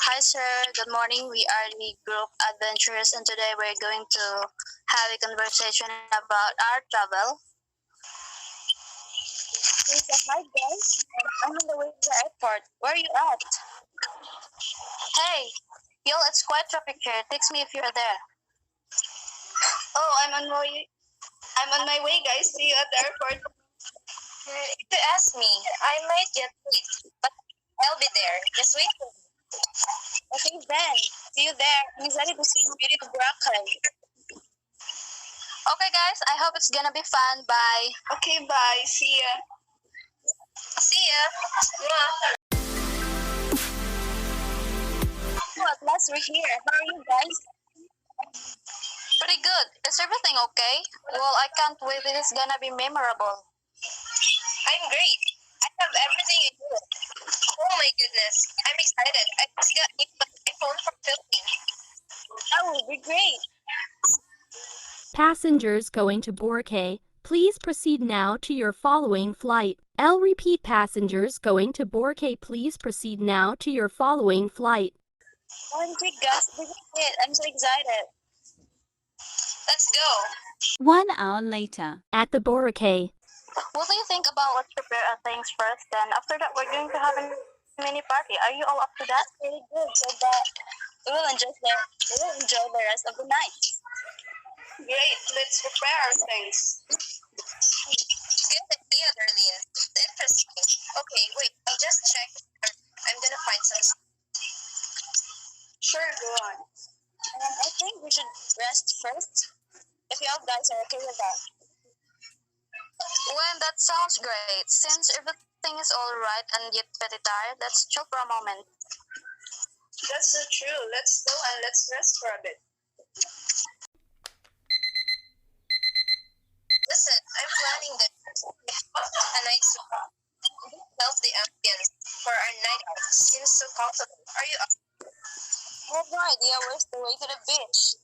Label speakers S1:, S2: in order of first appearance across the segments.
S1: Hi, sir. Good morning. We are the group adventurers, and today we're going to have a conversation about our travel. Hi, guys. I'm on the way to the airport. Where are you at? Hey, yo, it's quite traffic here. Text me if you're there. Oh, I'm on my way, guys. See you at the airport. If you ask me, I might get late, but I'll be there. Just wait for me. Okay, then. See you there. I'm excited to see the beauty of Boracay. Okay, guys. I hope it's gonna be fun. Bye. Okay, bye. See ya. See ya. Mwah. Oh, at last we're here. How are you guys? Pretty good. Is everything okay? Well, I can't wait. This is gonna be memorable. I'm great. I have everything I need. Oh my goodness. I'm excited. I just got my phone from filming. That will be great.
S2: Passengers going to Boracay, please proceed now to your following flight. I'll repeat, passengers going to Boracay, please proceed now to your following flight.
S1: OMG, guys, this is it. I'm so excited. Let's go.
S3: 1 hour later.
S2: At the Boracay,
S1: What do you think about let's prepare our things first? Then after that, we're going to have a mini party. Are you all up to that? Really good. So that we will enjoy the rest of the night. Great. Let's prepare our things. Good idea, Darlene. Interesting. Okay, wait. I'll just check. I'm gonna find some. Sure, go on. I think we should rest first. If you all guys are okay with that. Well, that sounds great. Since everything is all right and yet pretty tired, let's chill for a moment. That's so true. Let's go and let's rest for a bit. Listen, I'm planning this. A nice healthy ambience for our night out. Seems so comfortable. Are you up? All right. Yeah, where's the way to the beach?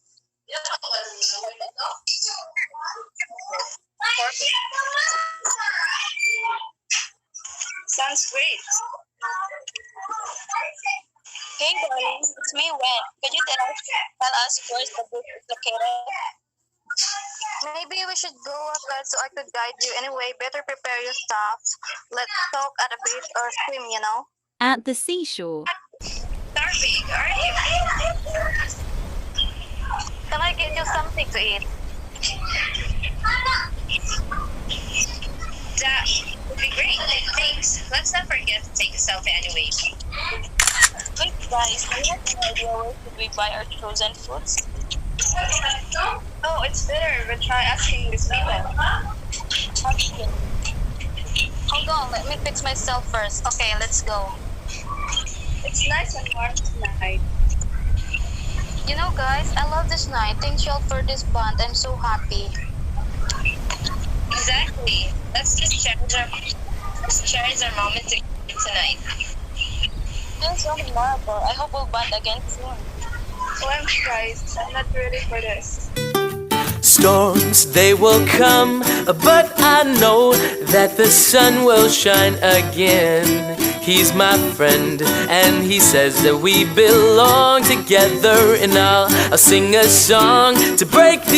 S1: Sounds great. Hey, darling, it's me, Wen. Could you tell us where the beach is located? Maybe we should go outside so I could guide you. Anyway, better prepare your stuff. Let's talk at the beach or swim, you know?
S3: At the seashore.
S1: Darby, are you? Can I get you something to eat? That would be great. Thanks. Let's not forget to take a selfie anyway. Wait, guys, do you have any idea where should we buy our chosen foods? Oh, it's better. We'll try asking these people. Okay. Hold on, let me fix myself first. Okay, let's go. It's nice and warm tonight. You know, guys, I love this night. Thanks y'all for this bond. I'm so happy. Exactly. Let's just cherish our moment tonight. Feels so memorable. I hope we'll bond again soon. Oh, I'm surprised. I'm not ready for this.
S4: Storms, they will come, but I know that the sun will shine again. He's my friend, and he says that we belong together, and I'll sing a song to break the